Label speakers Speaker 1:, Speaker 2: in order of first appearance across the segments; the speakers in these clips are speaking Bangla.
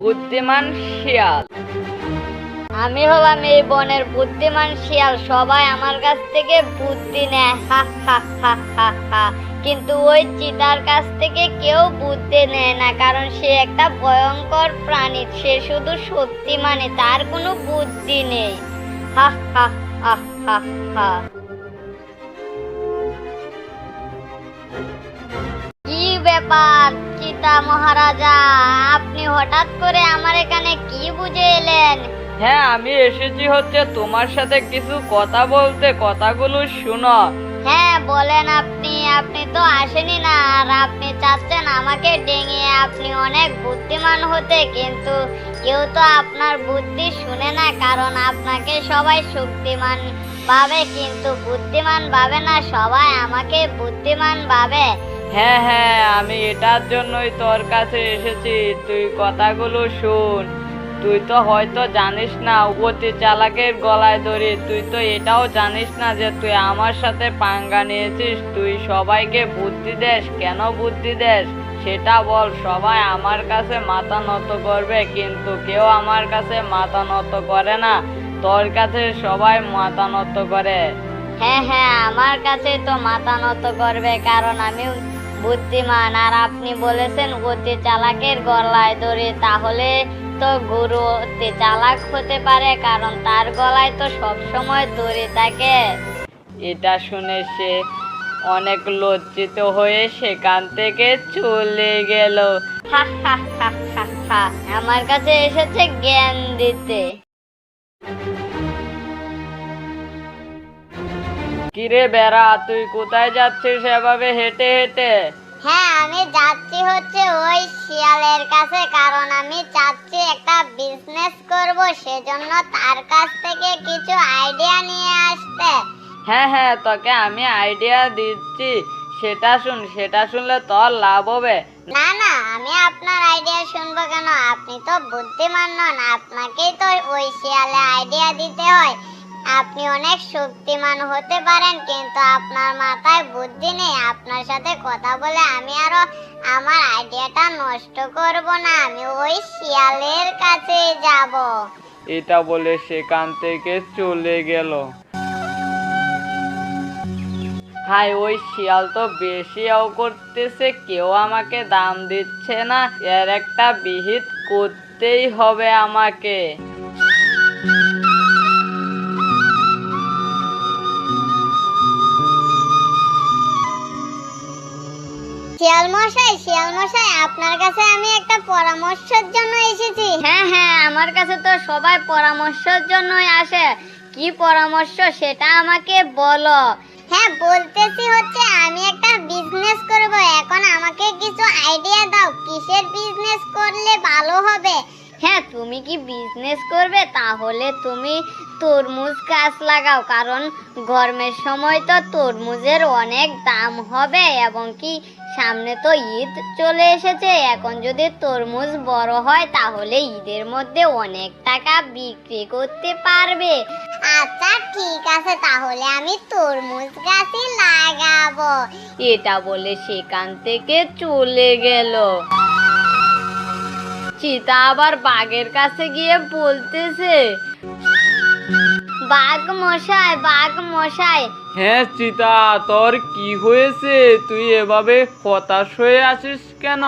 Speaker 1: বুদ্ধিমান শিয়াল। আমি হলাম এই বনের বুদ্ধিমান শিয়াল, সবাই আমার কাছ থেকে বুদ্ধি নেয়, হা হা হা হা হা। কিন্তু ওই চিতার কাছ থেকে কেউ বুদ্ধি নেয় না, কারণ সে একটা ভয়ঙ্কর প্রাণী। সে শুধু শক্তি মানে, তার কোনো বুদ্ধি নেই। হা হা হা হা হা। কি ব্যাপার চিতা মহারাজা, আপনি হঠাৎ করে আমার এখানে কি বুঝে এলেন?
Speaker 2: হ্যাঁ, আমি এসেছি হচ্ছে তোমার সাথে কিছু কথা বলতে, কথাগুলো শুনো।
Speaker 1: হ্যাঁ বলেন, আপনি তো আসেনি না, আর আপনি চাচ্ছেন আমাকে ডেঙিয়ে আপনি অনেক বুদ্ধিমান হতে, কিন্তু কেউ তো আপনার বুদ্ধি শুনে না, কারণ আপনাকে সবাই শক্তিমান ভাবে কিন্তু বুদ্ধিমান ভাবে না, সবাই আমাকে বুদ্ধিমান ভাবে।
Speaker 2: হ্যাঁ হ্যাঁ, আমি এটার জন্যই তোর কাছে এসেছি, তুই কথাগুলো শুন। তুই তো হয়তো জানিস না অতি চালাকের গলায় দড়ি, তুই তো এটাও জানিস না যে তুই আমার সাথে পাঙ্গা নিয়েছিস। তুই সবাইকে বুদ্ধি দেস, কেন বুদ্ধি দেস সেটা বল। সবাই আমার কাছে মাথা নত করবে, কিন্তু কেউ আমার কাছে মাথা নত করে না, তোর কাছে সবাই মাথা নত করে।
Speaker 1: হ্যাঁ হ্যাঁ, আমার কাছে তো মাথা নত করবে, কারণ আমি বুদ্ধিমান। আর আপনি বলেছেন অতি চালাকের গলায় দড়ি, তাহলে তো গুরু অতি চালাক হতে পারে, কারণ তার গলায় তো সবসময় দড়ি থাকে।
Speaker 2: এটা শুনে সে অনেক লজ্জিত হয়ে সেখান থেকে চলে গেল।
Speaker 1: হা হা হা হা হা। আমার কাছে এসেছে জ্ঞান দিতে।
Speaker 2: কিরে বেড়া, তুই কোথায় যাচ্ছিস এভাবে হেঁটে হেঁটে?
Speaker 1: হ্যাঁ, আমি যাচ্ছি হচ্ছে ওই শিয়ালের কাছে, কারণ আমি চাচ্ছি একটা বিজনেস করব, সেজন্য তার কাছ থেকে কিছু আইডিয়া নিয়ে আসতে।
Speaker 2: হ্যাঁ হ্যাঁ, তোকে আমি আইডিয়া দিচ্ছি, সেটা শুন, সেটা শুনলে তোর লাভ হবে।
Speaker 1: না না, আমি আপনার আইডিয়া শুনবো কেন? আপনি তো বুদ্ধিমান নন, আপনাকেই তো ওই শিয়ালে আইডিয়া দিতে হয়। আপনি অনেক শক্তিমান হতে পারেন, কিন্তু আপনার মাথায় বুদ্ধি নেই। আপনার সাথে কথা বলে আমি আরো আমার আইডিয়াটা নষ্ট করব না, আমি ওই শিয়ালের কাছে যাব।
Speaker 2: এটা বলে সেখান থেকে চলে গেল। হাই, ওই শিয়াল তো বেশিও করতেছে, কেউ আমাকে দাম দিচ্ছে না, এর একটা বিহিত করতেই হবে আমাকে।
Speaker 1: শিয়াল মশাই, আপনার কাছে আমি একটা পরামর্শের জন্য এসেছি। হ্যাঁ হ্যাঁ, আমার কাছে তো সবাই পরামর্শের জন্যই আসে। কি পরামর্শ সেটা আমাকে বলো। হ্যাঁ বলতেছি হচ্ছে, আমি একটা বিজনেস করব, এখন আমাকে কিছু আইডিয়া দাও, কিসের বিজনেস করলে ভালো হবে? হ্যাঁ, তুমি কি বিজনেস করবে? তাহলে তুমি তরমুজ গাছ লাগাও, কারণ গরমের সময় তো তরমুজের অনেক দাম হবে, এবং কি সামনে তো ঈদ চলে এসেছে। এখন যদি তরমুজ বড় হয় তাহলে ঈদের মধ্যে অনেক টাকা বিক্রি করতে পারবে। আচ্ছা ঠিক আছে, তাহলে আমি তরমুজ গাছই লাগাবো। এটা বলে সেখান থেকে চলে গেল। চিতা আবার বাঘের কাছে গিয়ে বলতেছে, বাঘ মশাই।
Speaker 2: হ্যাঁ চিতা, তোর কি হয়েছে? তুই এভাবে হতাশ হয়ে আছিস কেন?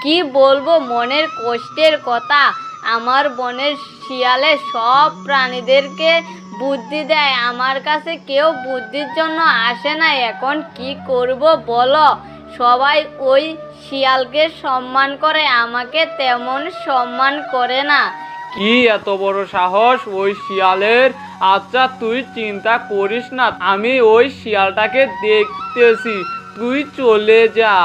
Speaker 1: কি বলবো মনের কষ্টের কথা। আমার বনের শিয়ালে সব প্রাণীদেরকে বুদ্ধি দেয়, আমার কাছে কেউ বুদ্ধির জন্য আসে না। এখন কি করব বলো? সবাই ওই শিয়ালকে সম্মান করে, আমাকে তেমন সম্মান করে না।
Speaker 2: কি এত বড় সাহস ওই শিয়ালের? আচ্ছা তুই চিন্তা করিস না, আমি ওই শিয়ালটাকে দেখতেছি, তুই চলে যা।